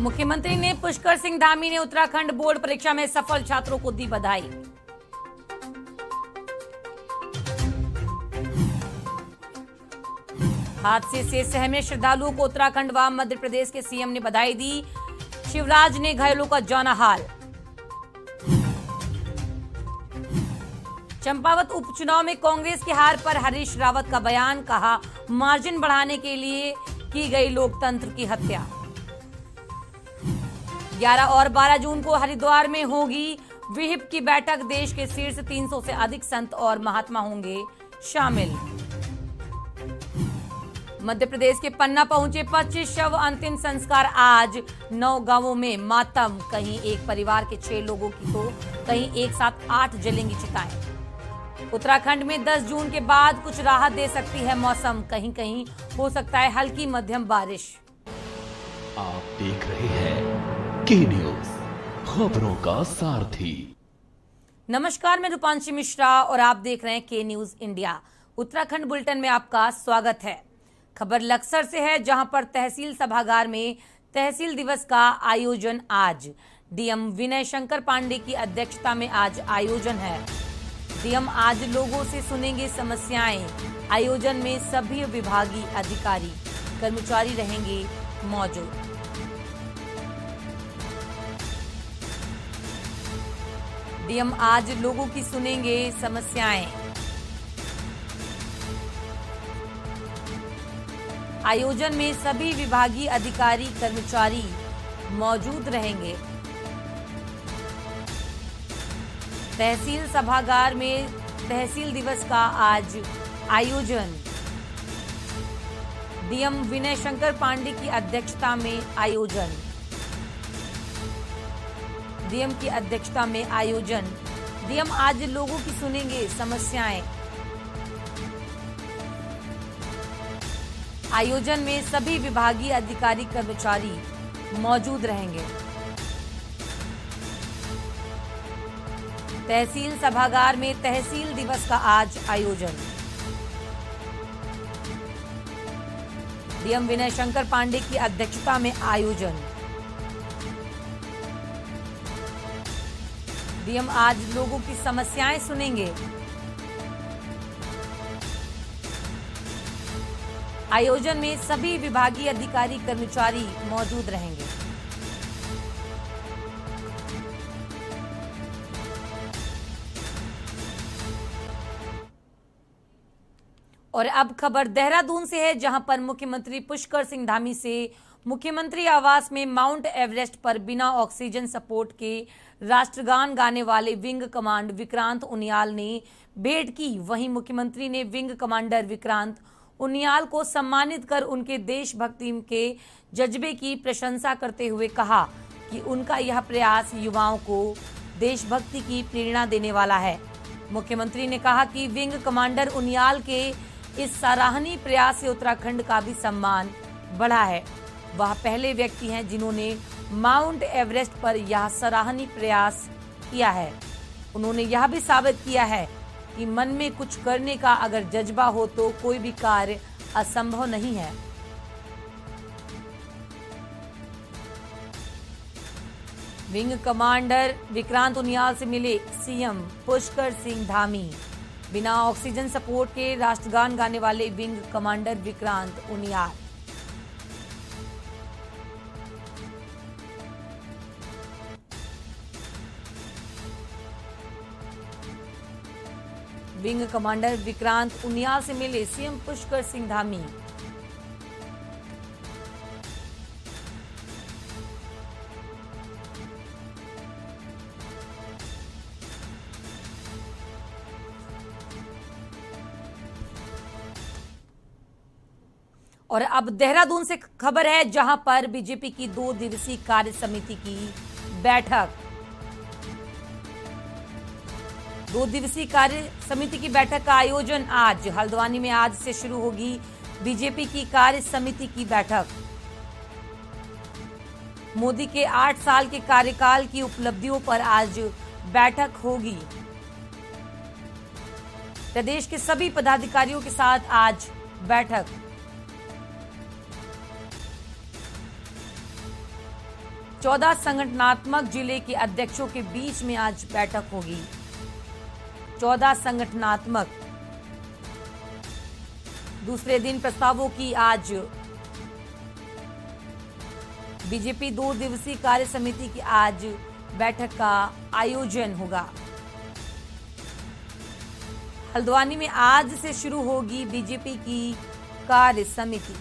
मुख्यमंत्री ने पुष्कर सिंह धामी ने उत्तराखंड बोर्ड परीक्षा में सफल छात्रों को दी बधाई। हादसे से सहमे श्रद्धालुओं को उत्तराखंड व मध्य प्रदेश के सीएम ने बधाई दी। शिवराज ने घायलों का जाना हाल। चंपावत उपचुनाव में कांग्रेस की हार पर हरीश रावत का बयान, कहा मार्जिन बढ़ाने के लिए की गई लोकतंत्र की हत्या। 11 और 12 जून को हरिद्वार में होगी विहिप की बैठक। देश के शीर्ष 300 से अधिक संत और महात्मा होंगे शामिल। मध्य प्रदेश के पन्ना पहुंचे 25 शव, अंतिम संस्कार आज। 9 गांवों में मातम, कहीं एक परिवार के 6 लोगों की तो कहीं एक साथ 8 जलेंगी चिताएं। उत्तराखंड में 10 जून के बाद कुछ राहत दे सकती है मौसम, कहीं कहीं हो सकता है हल्की मध्यम बारिश। आप देख रहे हैं के न्यूज, खबरों का सारथी। नमस्कार, मैं रूपांशी मिश्रा और आप देख रहे हैं के न्यूज इंडिया। उत्तराखंड बुलेटिन में आपका स्वागत है। खबर लक्सर से है, जहां पर तहसील सभागार में तहसील दिवस का आयोजन आज। डीएम विनय शंकर पांडे की अध्यक्षता में आज आयोजन है। डीएम आज लोगों से सुनेंगे समस्याएं। आयोजन में सभी विभागीय अधिकारी कर्मचारी रहेंगे मौजूद। डीएम आज लोगों की सुनेंगे समस्याएं। आयोजन में सभी विभागीय अधिकारी कर्मचारी मौजूद रहेंगे। तहसील सभागार में तहसील दिवस का आज आयोजन। डीएम विनय शंकर पांडे की अध्यक्षता में आयोजन। डीएम की अध्यक्षता में आयोजन। डीएम आज लोगों की सुनेंगे समस्याएं। आयोजन में सभी विभागीय अधिकारी कर्मचारी मौजूद रहेंगे। तहसील सभागार में तहसील दिवस का आज आयोजन। डीएम विनय शंकर पांडे की अध्यक्षता में आयोजन। डीएम आज लोगों की समस्याएं सुनेंगे। आयोजन में सभी विभागीय अधिकारी कर्मचारी मौजूद रहेंगे। और अब खबर देहरादून से है, जहां पर मुख्यमंत्री पुष्कर सिंह धामी से मुख्यमंत्री आवास में माउंट एवरेस्ट पर बिना ऑक्सीजन सपोर्ट के राष्ट्रगान गाने वाले विंग कमांड विक्रांत उनियाल ने भेंट की। वहीं मुख्यमंत्री ने विंग कमांडर विक्रांत उनियाल को सम्मानित कर उनके देशभक्ति के जज्बे की प्रशंसा करते हुए कहा कि उनका यह प्रयास युवाओं को देशभक्ति की प्रेरणा देने वाला है। मुख्यमंत्री ने कहा कि विंग कमांडर उनियाल के इस सराहनीय प्रयास से उत्तराखंड का भी सम्मान बढ़ा है। वह पहले व्यक्ति हैं जिन्होंने माउंट एवरेस्ट पर यह सराहनीय प्रयास किया है। उन्होंने यह भी साबित किया है कि मन में कुछ करने का अगर जज्बा हो तो कोई भी कार्य असंभव नहीं है। विंग कमांडर विक्रांत उनियाल से मिले सीएम पुष्कर सिंह धामी। बिना ऑक्सीजन सपोर्ट के राष्ट्रगान गाने वाले wing commander Vikrant Uniyal. Wing commander Vikrant Uniyal से मिले सीएम पुष्कर सिंह धामी। और अब देहरादून से खबर है, जहां पर बीजेपी की 2 दिवसीय कार्य समिति की बैठक। 2 दिवसीय कार्य समिति की बैठक का आयोजन आज। हल्द्वानी में आज से शुरू होगी बीजेपी की कार्य समिति की बैठक। मोदी के 8 साल के कार्यकाल की उपलब्धियों पर आज बैठक होगी। प्रदेश के सभी पदाधिकारियों के साथ आज बैठक। 14 संगठनात्मक जिले के अध्यक्षों के बीच में आज बैठक होगी। 14 संगठनात्मक दूसरे दिन प्रस्तावों की आज बीजेपी 2 दिवसीय कार्य समिति की आज बैठक का आयोजन होगा। हल्द्वानी में आज से शुरू होगी बीजेपी की कार्य समिति।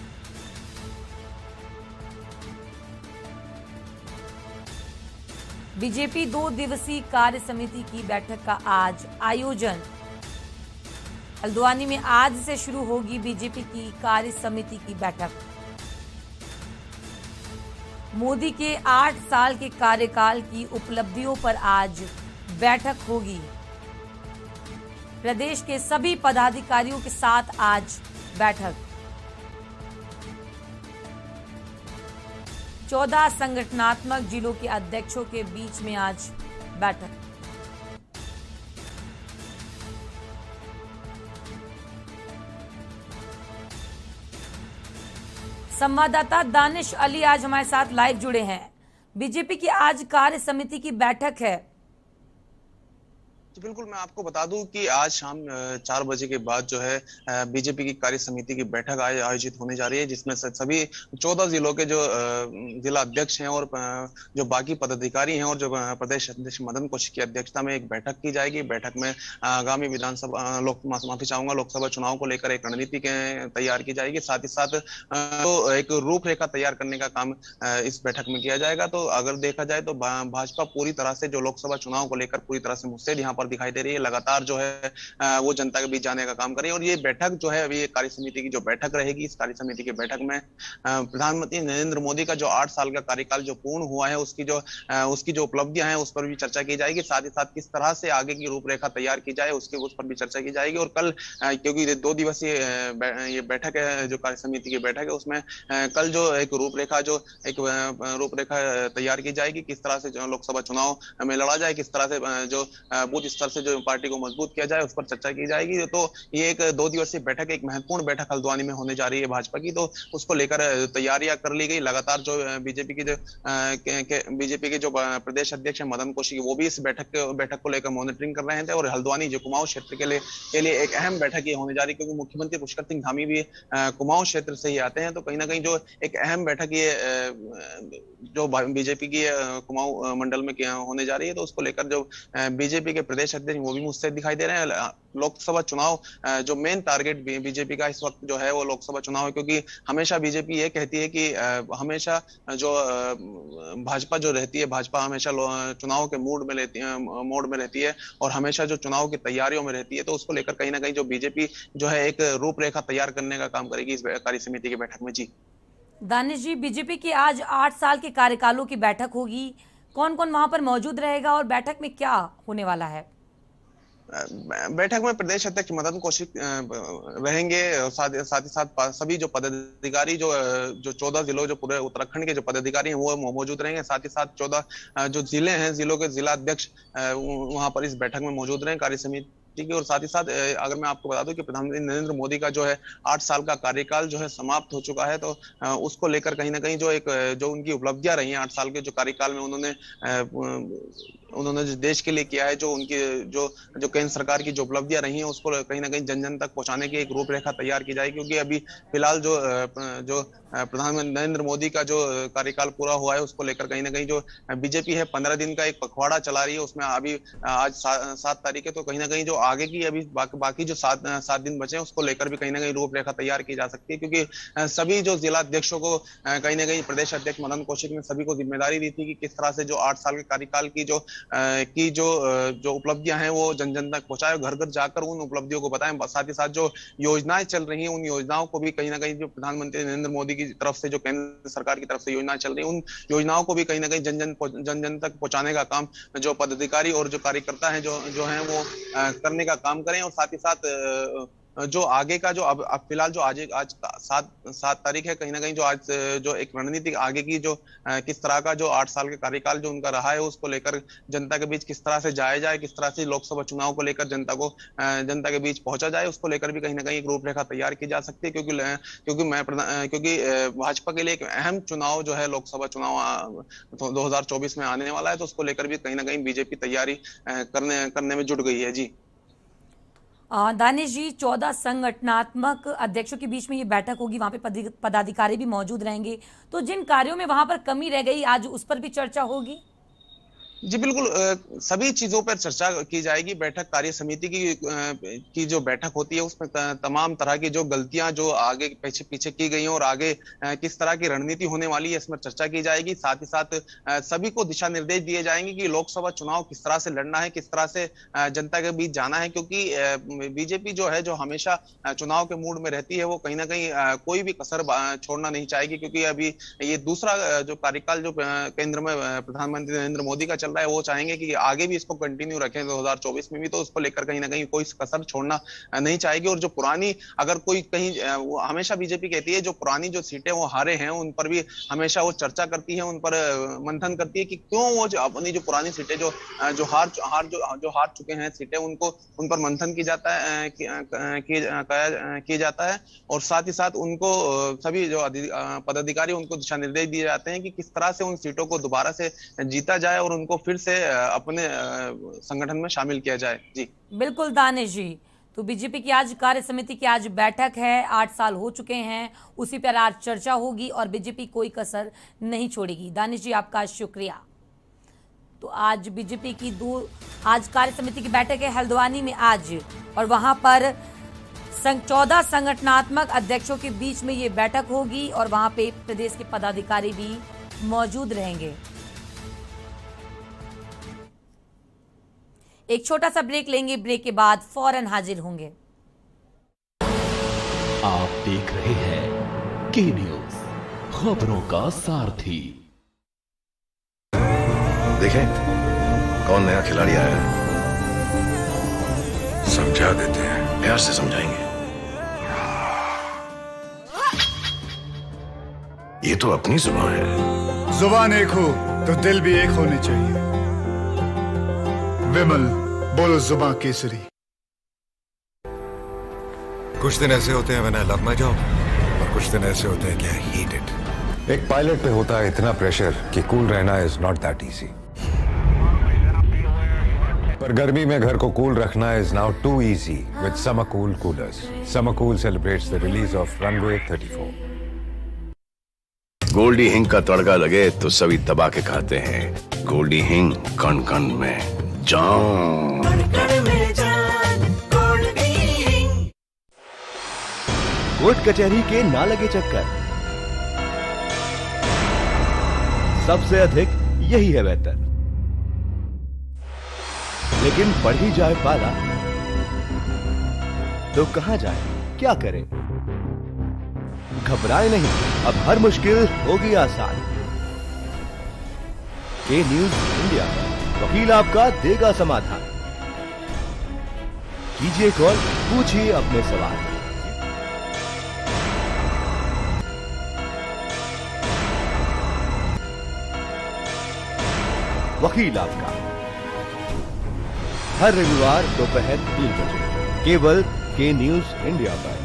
बीजेपी 2 दिवसीय कार्य समिति की बैठक का आज आयोजन। हल्द्वानी में आज से शुरू होगी बीजेपी की कार्य समिति की बैठक। मोदी के 8 साल के कार्यकाल की उपलब्धियों पर आज बैठक होगी। प्रदेश के सभी पदाधिकारियों के साथ आज बैठक। 14 संगठनात्मक जिलों के अध्यक्षों के बीच में आज बैठक। संवाददाता दानिश अली आज हमारे साथ लाइव जुड़े हैं। बीजेपी की आज कार्य समिति की बैठक है। बिल्कुल, मैं आपको बता दूं कि आज शाम 4 बजे के बाद जो है बीजेपी की कार्य समिति की बैठक आयोजित होने जा रही है, जिसमें सभी 14 जिलों के जो जिला अध्यक्ष हैं और जो बाकी पदाधिकारी हैं और जो प्रदेश अध्यक्ष मदन कौशिक की अध्यक्षता में एक बैठक की जाएगी। बैठक में आगामी लोकसभा चुनाव को लेकर एक रणनीति तैयार की जाएगी। साथ ही साथ तो एक रूपरेखा तैयार करने का काम इस बैठक में किया जाएगा। तो अगर देखा जाए तो भाजपा पूरी तरह से जो लोकसभा चुनाव को लेकर पूरी तरह से मुस्तैद यहाँ पर दिखाई दे रही है। लगातार जो है वो जनता के बीच जाने का काम कर रही है। और ये बैठक जो है अभी कार्य समिति की जो बैठक रहेगी, इस कार्य समिति की बैठक में प्रधानमंत्री नरेंद्र मोदी का जो 8 साल का कार्यकाल जो पूर्ण हुआ है उसकी जो उपलब्धियां हैं उस पर भी चर्चा की जाएगी। साथ ही साथ किस तरह से आगे की रूपरेखा तैयार की जाए उस पर भी चर्चा की जाएगी। और कल क्योंकि 2 दिवसीय ये बैठक है, जो कार्य समिति की बैठक है, उसमें कल जो एक रूपरेखा तैयार की जाएगी। किस तरह से लोकसभा चुनाव में लड़ा जाए, किस तरह से जो बूथ स्तर से जो पार्टी को मजबूत किया जाए, उस पर चर्चा की जाएगी। तो ये एक 2 दिवसीय बैठक, एक महत्वपूर्ण बैठक हल्द्वानी में होने जा रही है भाजपा की। तो उसको लेकर तैयारियां कर ली गई। लगातार जो बीजेपी के जो प्रदेश अध्यक्ष है मदन कौशिक, वो भी इस बैठक को लेकर मॉनिटरिंग कर रहे थे। और हल्द्वानी जो कुमाऊं क्षेत्र के लिए एक अहम बैठक ये होने जा रही है, क्योंकि मुख्यमंत्री पुष्कर सिंह धामी भी कुमाऊं क्षेत्र से ही आते हैं। तो कहीं ना कहीं जो एक अहम बैठक ये जो बीजेपी की कुमाऊं मंडल में होने जा रही है, तो उसको लेकर जो बीजेपी के प्रदेश अध्यक्ष वो भी मुझसे दिखाई दे रहे हैं। लोकसभा चुनाव जो मेन टारगेट बीजेपी का इस वक्त जो है वो लोकसभा चुनाव है, क्योंकि हमेशा बीजेपी ये कहती है कि हमेशा जो भाजपा जो रहती है, भाजपा हमेशा चुनाव के मोड में रहती है और हमेशा जो चुनाव की तैयारियों में रहती है। तो उसको लेकर कहीं ना कहीं जो बीजेपी जो है एक रूपरेखा तैयार करने का काम करेगी इस कार्य समिति की बैठक में। जी दानिश जी, बीजेपी की आज 8 साल के कार्यकालों की बैठक होगी। कौन कौन वहां पर मौजूद रहेगा और बैठक में क्या होने वाला है? बैठक में प्रदेश अध्यक्ष मदन कौशिक रहेंगे। साथ ही साथ सभी जो पदाधिकारी जो 14 जिलों, जो पूरे उत्तराखंड के जो पदाधिकारी हैं वो मौजूद रहेंगे। साथ ही साथ 14 जो जिले हैं, जिलों के जिला अध्यक्ष वहां पर इस बैठक में मौजूद रहेंगे कार्य समिति की। और साथ ही साथ अगर मैं आपको बता दूं कि प्रधानमंत्री नरेंद्र मोदी का जो है 8 साल का कार्यकाल जो है समाप्त हो चुका है। तो उसको लेकर कहीं ना कहीं जो उनकी उपलब्धियां रही हैं 8 साल के जो कार्यकाल में, उन्होंने जो देश के लिए किया है, जो उनकी जो केंद्र सरकार की जो उपलब्धियां रही हैं, उसको कहीं ना कहीं जन जन तक पहुंचाने की एक रूपरेखा तैयार की जाएगी। क्योंकि अभी फिलहाल जो प्रधानमंत्री नरेंद्र मोदी का जो कार्यकाल पूरा हुआ है, उसको लेकर कहीं ना कहीं जो बीजेपी है 15 दिन का एक पखवाड़ा चला रही है। उसमें अभी आज 7 तारीख है, तो कहीं ना कहीं जो आगे की अभी बाकी जो 7 दिन बचे हैं, उसको लेकर भी कहीं ना कहीं रूपरेखा तैयार की जा सकती है। क्योंकि सभी जो जिला अध्यक्षों को कहीं ना कहीं प्रदेश अध्यक्ष मदन कौशिक ने सभी को जिम्मेदारी दी थी कि किस तरह से जो 8 साल के कार्यकाल की जो उपलब्धियां हैं वो जन जन तक पहुंचाए, घर घर जाकर उन उपलब्धियों को बताएं। साथ ही साथ जो योजनाएं चल रही हैं, उन योजनाओं को भी कहीं ना कहीं जो प्रधानमंत्री नरेंद्र मोदी की तरफ से, जो केंद्र सरकार की तरफ से योजनाएं चल रही हैं, उन योजनाओं को भी कहीं ना कहीं जन जन तक पहुंचाने का काम जो पदाधिकारी और जो कार्यकर्ता हैं जो हैं वो करने का काम करें। और साथ ही साथ जो आगे का जो अब फिलहाल जो आज 7 तारीख है, कहीं ना कहीं जो आज जो एक रणनीति आगे की जो किस तरह का जो 8 साल के कार्यकाल जो उनका रहा है उसको लेकर जनता के बीच किस तरह से जाया जाए, किस तरह से लोकसभा चुनाव को लेकर जनता के बीच पहुंचा जाए, उसको लेकर भी कहीं ना कहीं एक रूपरेखा तैयार की जा सकती है। क्योंकि भाजपा के लिए एक अहम चुनाव जो है लोकसभा चुनाव 2024 में आने वाला है, तो उसको लेकर भी कहीं ना कहीं बीजेपी तैयारी करने में जुट गई है। जी दानिश जी, 14 संगठनात्मक अध्यक्षों के बीच में ये बैठक होगी, वहां पे पदाधिकारी भी मौजूद रहेंगे, तो जिन कार्यों में वहां पर कमी रह गई आज उस पर भी चर्चा होगी। जी बिल्कुल, सभी चीजों पर चर्चा की जाएगी। बैठक कार्य समिति की जो बैठक होती है उसमें तमाम तरह की जो गलतियां जो आगे पीछे की गई हैं और आगे किस तरह की रणनीति होने वाली है इसमें चर्चा की जाएगी। साथ ही साथ सभी को दिशा निर्देश दिए जाएंगे कि लोकसभा चुनाव किस तरह से लड़ना है, किस तरह से जनता के बीच जाना है, क्योंकि बीजेपी जो है जो हमेशा चुनाव के मूड में रहती है वो कहीं ना कहीं कोई भी कसर छोड़ना नहीं चाहेगी, क्योंकि अभी ये दूसरा जो कार्यकाल जो केंद्र में प्रधानमंत्री नरेंद्र मोदी का रहा है, वो चाहेंगे कि आगे भी इसको कंटिन्यू रखें 2024 में भी, तो उसको लेकर कहीं ना कहीं कोई कसर छोड़ना नहीं चाहेगी। और जो पुरानी अगर कोई कहीं हमेशा बीजेपी कहती है जो पुरानी जो सीटें वो हारे हैं उन पर भी हमेशा वो चर्चा करती है, उन पर मंथन करती है कि क्यों वो जो अपनी जो पुरानी सीटें जो हार चुके हैं सीटें उन पर मंथन की जाता है। और साथ ही साथ उनको सभी जो पदाधिकारी उनको दिशा निर्देश दिए जाते हैं कि किस तरह से उन सीटों को दोबारा से जीता जाए और उनको फिर से अपने संगठन में शामिल किया जाए। जी बिल्कुल दानिश जी, तो बीजेपी की आज कार्य समिति की आज बैठक है, 8 साल हो चुके हैं, उसी पर आज चर्चा होगी और बीजेपी कोई कसर नहीं छोड़ेगी। दानिश जी आपका शुक्रिया। तो आज बीजेपी की आज कार्य समिति की बैठक है हल्द्वानी में आज, और वहां पर 14 संगठनात्मक अध्यक्षों के बीच में ये बैठक होगी और वहां पे प्रदेश के पदाधिकारी भी मौजूद रहेंगे। एक छोटा सा ब्रेक लेंगे, ब्रेक के बाद फौरन हाजिर होंगे। आप देख रहे हैं के न्यूज, खबरों का सारथी। देखें कौन नया खिलाड़ी आया है, समझा देते हैं, प्यार से समझाएंगे। ये तो अपनी जुबान है। जुबान एक हो तो दिल भी एक होने चाहिए। विमल बोलो जुबान केसरी। कुछ दिन ऐसे होते हैं when I love my job, और कुछ दिन ऐसे होते हैं कि I hate it। एक पायलट पे होता है इतना प्रेशर कि कूल रहना इज नॉट दैट इजी, पर गर्मी में घर को कूल रखना is now too easy with summer cool coolers. Summer cool celebrates the release of runway 34। Goldiee हिंग का तड़का लगे तो सभी दबा के खाते हैं। गोल्डी हिंग कण कण में जान। कोर्ट कचहरी के ना लगे चक्कर, सबसे अधिक यही है बेहतर। लेकिन बढ़ ही जाए पाला तो कहां जाए, क्या करें? घबराए नहीं, अब हर मुश्किल होगी आसान। के न्यूज इंडिया, वकील आपका देगा समाधान। कीजिए कॉल, पूछिए अपने सवाल। वकील आपका हर रविवार दोपहर 3 बजे केवल के न्यूज इंडिया पर।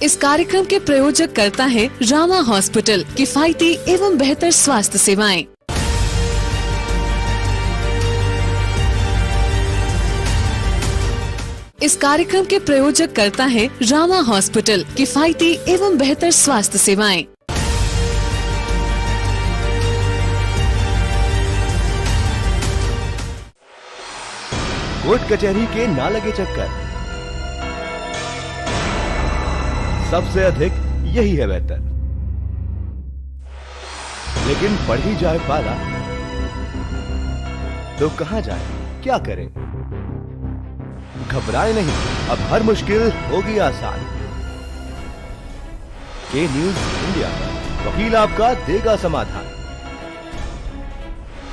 इस कार्यक्रम के प्रायोजक करता है रामा हॉस्पिटल, किफायती एवं बेहतर स्वास्थ्य सेवाएं। इस कार्यक्रम के प्रायोजक करता है रामा हॉस्पिटल, किफायती एवं बेहतर स्वास्थ्य सेवाएं। कोर्ट कचहरी के ना लगे चक्कर, सबसे अधिक यही है बेहतर। लेकिन बढ़ ही जाए पाला तो कहां जाए, क्या करें? घबराए नहीं, अब हर मुश्किल होगी आसान। के न्यूज इंडिया, वकील आपका देगा समाधान।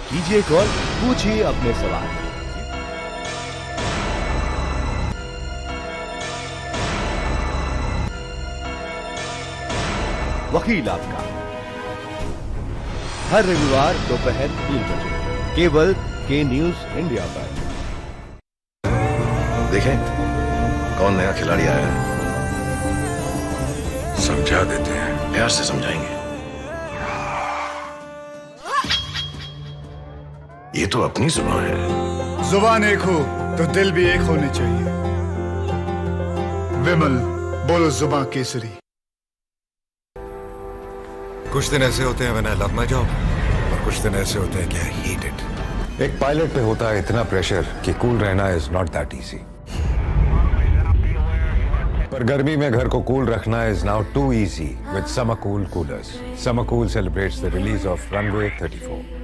कीजिए कॉल, पूछिए अपने सवाल। वकील आपका, हर रविवार दोपहर 3 बजे केवल के न्यूज इंडिया पर। देखें कौन नया खिलाड़ी आया है, समझा देते हैं, प्यार से समझाएंगे। ये तो अपनी जुबान है। जुबान एक हो तो दिल भी एक होने चाहिए। विमल, बोलो जुबान केसरी। कुछ दिन ऐसे होते हैं when I love my job, और कुछ दिन ऐसे होते हैं कि I hate it। एक पायलट पे होता है इतना प्रेशर कि कूल रहना इज नॉट दैट इजी। पर गर्मी में घर को कूल रखना is now too easy with summer cool coolers. Summer cool celebrates the release of runway 34।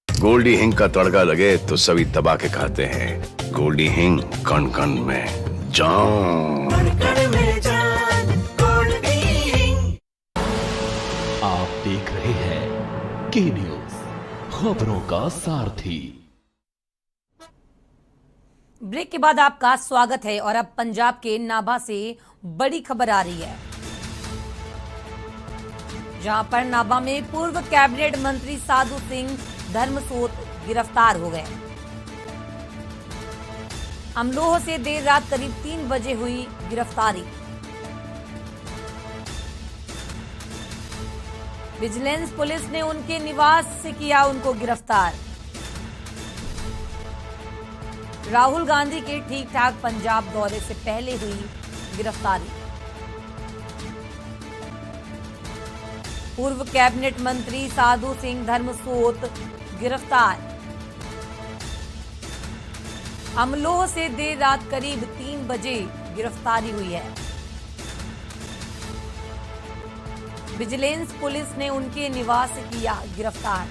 Goldiee हिंग का तड़का लगे तो सभी दबा के खाते हैं। गोल्डी हिंग कण कण में जान। आप देख रहे हैं के न्यूज, खबरों का सारथी। ब्रेक के बाद आपका स्वागत है और अब पंजाब के नाभा से बड़ी खबर आ रही है, जहां पर नाभा में पूर्व कैबिनेट मंत्री साधु सिंह धर्मसोत गिरफ्तार हो गए। अमलोह से देर रात करीब 3 बजे हुई गिरफ्तारी। विजिलेंस पुलिस ने उनके निवास से किया उनको गिरफ्तार। राहुल गांधी के ठीक ठाक पंजाब दौरे से पहले हुई गिरफ्तारी। पूर्व कैबिनेट मंत्री साधु सिंह धर्मसोत गिरफ्तार। अमलोह से देर रात करीब 3 बजे गिरफ्तारी हुई है। विजिलेंस पुलिस ने उनके निवास से किया गिरफ्तार।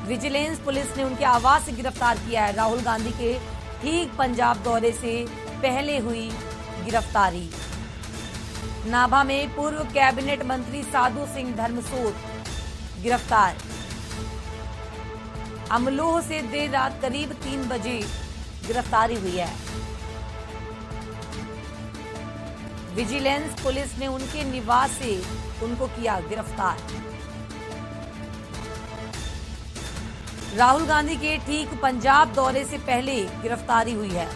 विजिलेंस पुलिस ने उनके आवास से गिरफ्तार किया है। राहुल गांधी के ठीक पंजाब दौरे से पहले हुई गिरफ्तारी। नाभा में पूर्व कैबिनेट मंत्री साधु सिंह धर्मसोत गिरफ्तार। अमलोह से देर रात करीब 3 बजे गिरफ्तारी हुई है। विजिलेंस पुलिस ने उनके निवास से उनको किया गिरफ्तार। राहुल गांधी के ठीक पंजाब दौरे से पहले गिरफ्तारी हुई है।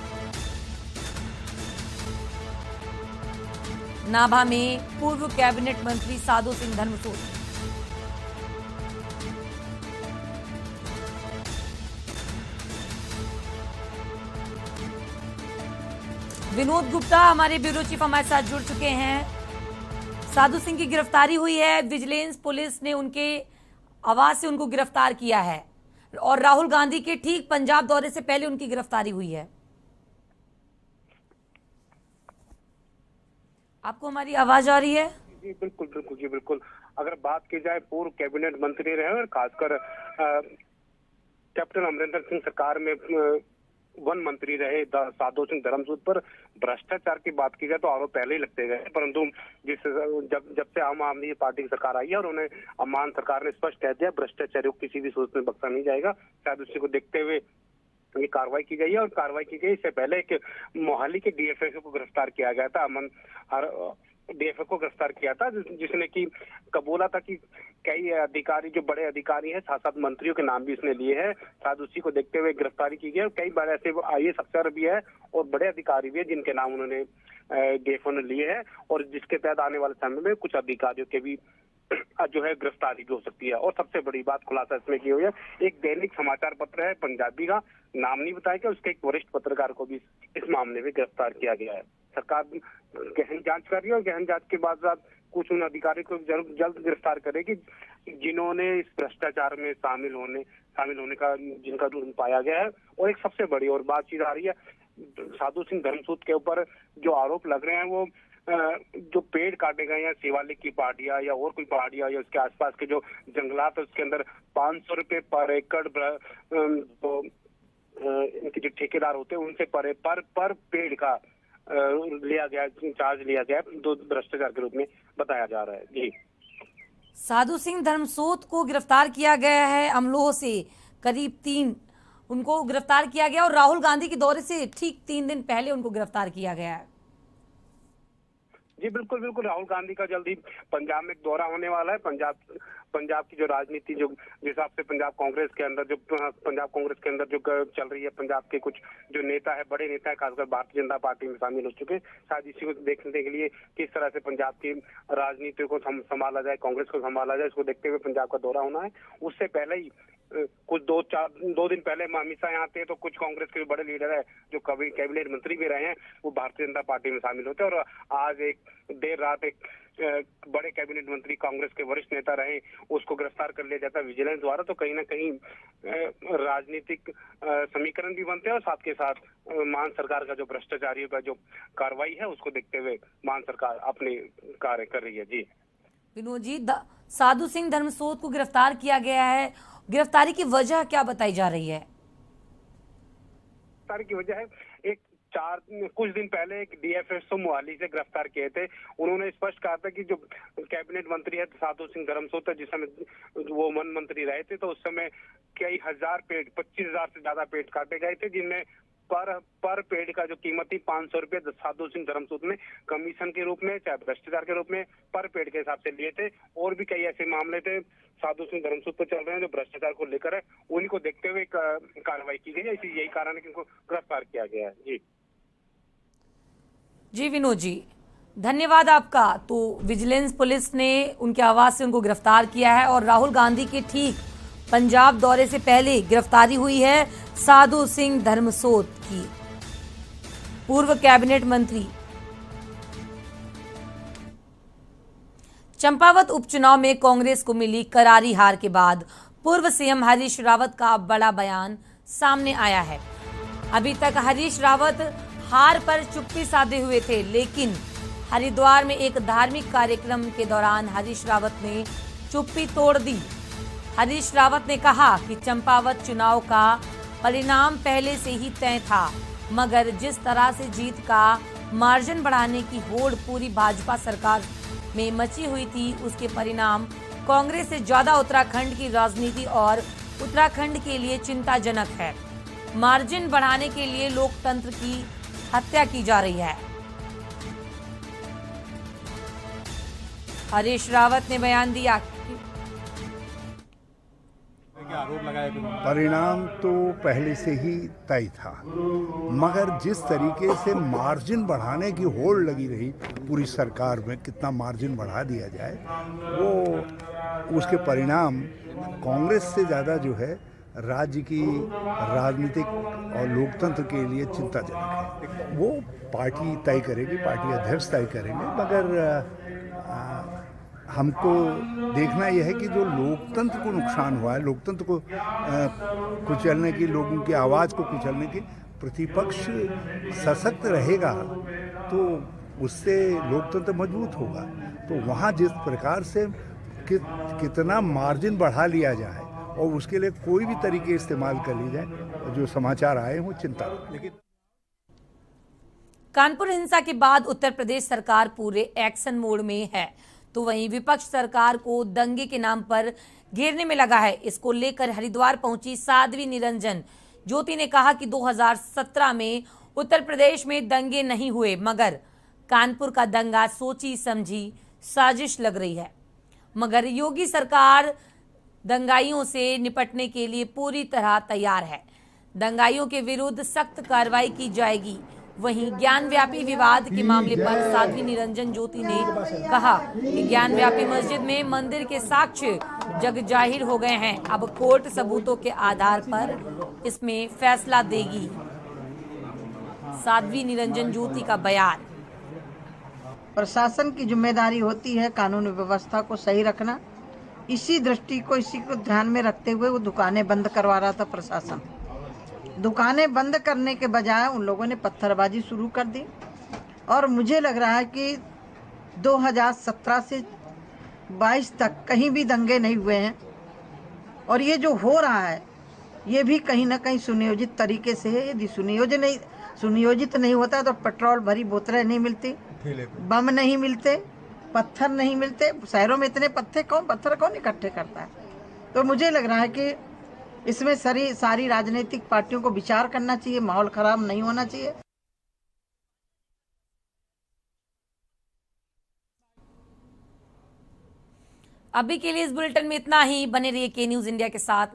नाभा में पूर्व कैबिनेट मंत्री साधु सिंह धर्मसोत। विनोद गुप्ता हमारे ब्यूरो चीफ हमारे साथ जुड़ चुके हैं। साधु सिंह की गिरफ्तारी हुई है। विजिलेंस पुलिस ने उनके आवास से उनको गिरफ्तार किया है और राहुल गांधी के ठीक पंजाब दौरे से पहले उनकी गिरफ्तारी हुई है। आपको हमारी आवाज आ रही है? जी बिल्कुल बिल्कुल जी बिल्कुल। अगर बात की जाए पूर्व कैबिनेट मंत्री रहे और खासकर कैप्टन अमरिंदर सिंह सरकार में वन मंत्री रहे साधु सिंह धर्मसोत पर भ्रष्टाचार की बात की जाए तो आरोप पहले ही लगते गए, परंतु जब से आम आदमी पार्टी की सरकार आई है और उन्हें मान सरकार ने स्पष्ट कह दिया भ्रष्टाचारियों को किसी भी सूरत में बख्शा नहीं जाएगा। शायद उसी को देखते हुए ये कार्रवाई की गई है और कार्रवाई की गई। इससे पहले एक मोहाली के डीएफए को गिरफ्तार किया गया था। अमन डीएफए को गिरफ्तार किया था जिसने की कबूला था कि कई अधिकारी जो बड़े अधिकारी हैं 7-7 मंत्रियों के नाम भी इसने लिए हैं। शायद उसी को देखते हुए गिरफ्तारी की गई। कई बार ऐसे आईएएस अफसर भी है और बड़े अधिकारी भी है जिनके नाम उन्होंने डीएफए ने लिए हैं और जिसके तहत आने वाले समय में कुछ अधिकारियों के भी जो है गिरफ्तारी भी हो सकती है। और सबसे बड़ी बात खुलासा इसमें की हुई है, एक दैनिक समाचार पत्र है पंजाबी का, नाम नहीं बताया गया, उसके एक वरिष्ठ पत्रकार को भी इस मामले में गिरफ्तार किया गया है। सरकार गहन जांच कर रही है और गहन जांच के बाद कुछ उन अधिकारियों को जल्द गिरफ्तार करेगी जिन्होंने इस भ्रष्टाचार में शामिल होने का जिनका पाया गया है। और एक सबसे बड़ी और बातचीत आ रही है, साधु सिंह धर्मसोत के ऊपर जो आरोप लग रहे हैं वो जो पेड़ काटे गए हैं शिवालिक की पहाड़ियां या और कोई पहाड़ियां या उसके आसपास के जो जंगलात है उसके अंदर 500 रुपए पर एकड़ तो इनके जो ठेकेदार होते हैं उनसे पर पेड़ का लिया गया, चार्ज लिया गया, तो भ्रष्टाचार के रूप में बताया जा रहा है। जी साधु सिंह धर्मसोत को गिरफ्तार किया गया है अमलोह से करीब 3 उनको गिरफ्तार किया गया और राहुल गांधी के दौरे से ठीक 3 दिन पहले उनको गिरफ्तार किया गया है। जी बिल्कुल बिल्कुल, राहुल गांधी का जल्दी पंजाब में एक दौरा होने वाला है। पंजाब की जो राजनीति जो जिस हिसाब से पंजाब कांग्रेस के अंदर जो चल रही है, पंजाब के कुछ जो नेता है, बड़े नेता है, खासकर भारतीय जनता पार्टी में शामिल हो चुके हैं। शायद इसी को देखने के लिए किस तरह से पंजाब की राजनीति को संभाला जाए, कांग्रेस को संभाला जाए, इसको देखते हुए पंजाब का दौरा होना है। उससे पहले ही कुछ दो दिन पहले अमित शाह यहाँ थे, तो कुछ कांग्रेस के बड़े लीडर है जो कभी कैबिनेट मंत्री भी रहे हैं, वो भारतीय जनता पार्टी में शामिल होते हैं। और आज देर रात एक बड़े कैबिनेट मंत्री कांग्रेस के वरिष्ठ नेता रहे, उसको गिरफ्तार कर लिया जाता है विजिलेंस द्वारा। तो कहीं ना कहीं राजनीतिक समीकरण भी बनते हैं, और साथ के साथ मान सरकार का जो भ्रष्टाचारियों का जो कार्रवाई है, उसको देखते हुए मान सरकार अपने कार्य कर रही है। जी विनोद जी, साधु सिंह धर्मसोत को गिरफ्तार किया गया है, गिरफ्तारी की वजह क्या बताई जा रही है? गिरफ्तारी की वजह है कुछ दिन पहले एक डीएफएसओ मोहाली से गिरफ्तार किए थे। उन्होंने स्पष्ट कहा था कि जो कैबिनेट मंत्री है साधु सिंह धर्मसोत, जिस समय वो वन मंत्री रहे थे, तो उस समय कई हजार पेड़, 25,000 से ज्यादा पेड़ काटे गए थे, जिनमें पर पेड़ का जो कीमत थी 500 रुपये साधु सिंह धर्मसोत ने कमीशन के रूप में, चाहे भ्रष्टाचार के रूप में, पर पेड़ के हिसाब से लिए थे। और भी कई ऐसे मामले थे साधु सिंह धर्मसोत पर चल रहे हैं जो भ्रष्टाचार को लेकर है, उन्हीं को देखते हुए कार्रवाई की गई है। यही कारण है कि उनको गिरफ्तार किया गया है। जी विनोद जी, धन्यवाद आपका। तो विजिलेंस पुलिस ने उनके आवास से उनको गिरफ्तार किया है, और राहुल गांधी के ठीक पंजाब दौरे से पहले गिरफ्तारी हुई है साधु सिंह धर्मसोत की। पूर्व कैबिनेट मंत्री। चंपावत उपचुनाव में कांग्रेस को मिली करारी हार के बाद पूर्व सीएम हरीश रावत का बड़ा बयान सामने आया है। अभी तक हरीश रावत हार पर चुप्पी साधे हुए थे, लेकिन हरिद्वार में एक धार्मिक कार्यक्रम के दौरान हरीश रावत ने चुप्पी तोड़ दी। हरीश रावत ने कहा कि चंपावत चुनाव का परिणाम पहले से ही तय था, मगर जिस तरह से जीत का मार्जिन बढ़ाने की होड़ पूरी भाजपा सरकार में मची हुई थी, उसके परिणाम कांग्रेस से ज्यादा उत्तराखंड की राजनीति और उत्तराखंड के लिए चिंताजनक है। मार्जिन बढ़ाने के लिए लोकतंत्र की हत्या की जा रही है। हरीश रावत ने बयान दिया आरोप लगाए। परिणाम तो पहले से ही तय था, मगर जिस तरीके से मार्जिन बढ़ाने की होड़ लगी रही पूरी सरकार में, कितना मार्जिन बढ़ा दिया जाए, वो उसके परिणाम कांग्रेस से ज़्यादा जो है राज्य की राजनीतिक और लोकतंत्र के लिए चिंताजनक है। वो पार्टी तय करेगी, पार्टी अध्यक्ष तय करेंगे, मगर हमको देखना यह है कि जो लोकतंत्र को नुकसान हुआ है, लोकतंत्र को कुचलने की, लोगों की आवाज़ को कुचलने की, प्रतिपक्ष सशक्त रहेगा तो उससे लोकतंत्र मजबूत होगा। तो वहाँ जिस प्रकार से कितना मार्जिन बढ़ा लिया जाए और उसके लिए कोई भी तरीके इस्तेमाल कर ली जाए, जो समाचार आए वो चिंता। लेकिन कानपुर हिंसा के बाद उत्तर प्रदेश सरकार पूरे एक्शन मोड में है, तो वहीं विपक्ष सरकार को दंगे के नाम पर घेरने में लगा है। इसको लेकर हरिद्वार पहुंची साध्वी निरंजन ज्योति ने कहा कि 2017 में उत्तर प्रदेश में दंगे नहीं हुए, मगर कानपुर का दंगा सोची समझी साजिश लग रही है। मगर योगी सरकार दंगाइयों से निपटने के लिए पूरी तरह तैयार है। दंगाइयों के विरुद्ध सख्त कार्रवाई की जाएगी। वहीं ज्ञानव्यापी विवाद के मामले पर साध्वी निरंजन ज्योति ने कहा कि ज्ञानव्यापी मस्जिद में मंदिर के साक्ष्य जग जाहिर हो गए हैं, अब कोर्ट सबूतों के आधार पर इसमें फैसला देगी। साध्वी निरंजन ज्योति का बयान। प्रशासन की जिम्मेदारी होती है कानून व्यवस्था को सही रखना। इसी दृष्टि को, इसी को ध्यान में रखते हुए वो दुकानें बंद करवा रहा था प्रशासन। दुकानें बंद करने के बजाय उन लोगों ने पत्थरबाजी शुरू कर दी, और मुझे लग रहा है कि 2017 से 22 तक कहीं भी दंगे नहीं हुए हैं। और ये जो हो रहा है ये भी कहीं ना कहीं सुनियोजित तरीके से है। यदि सुनियोजित नहीं होता तो पेट्रोल भरी बोतलें नहीं मिलती, बम नहीं मिलते, पत्थर नहीं मिलते। शहरों में इतने पत्थर कौन इकट्ठे करता है? तो मुझे लग रहा है कि इसमें सारी राजनीतिक पार्टियों को विचार करना चाहिए, माहौल खराब नहीं होना चाहिए। अभी के लिए इस बुलेटिन में इतना ही। बने रहिए के न्यूज इंडिया के साथ।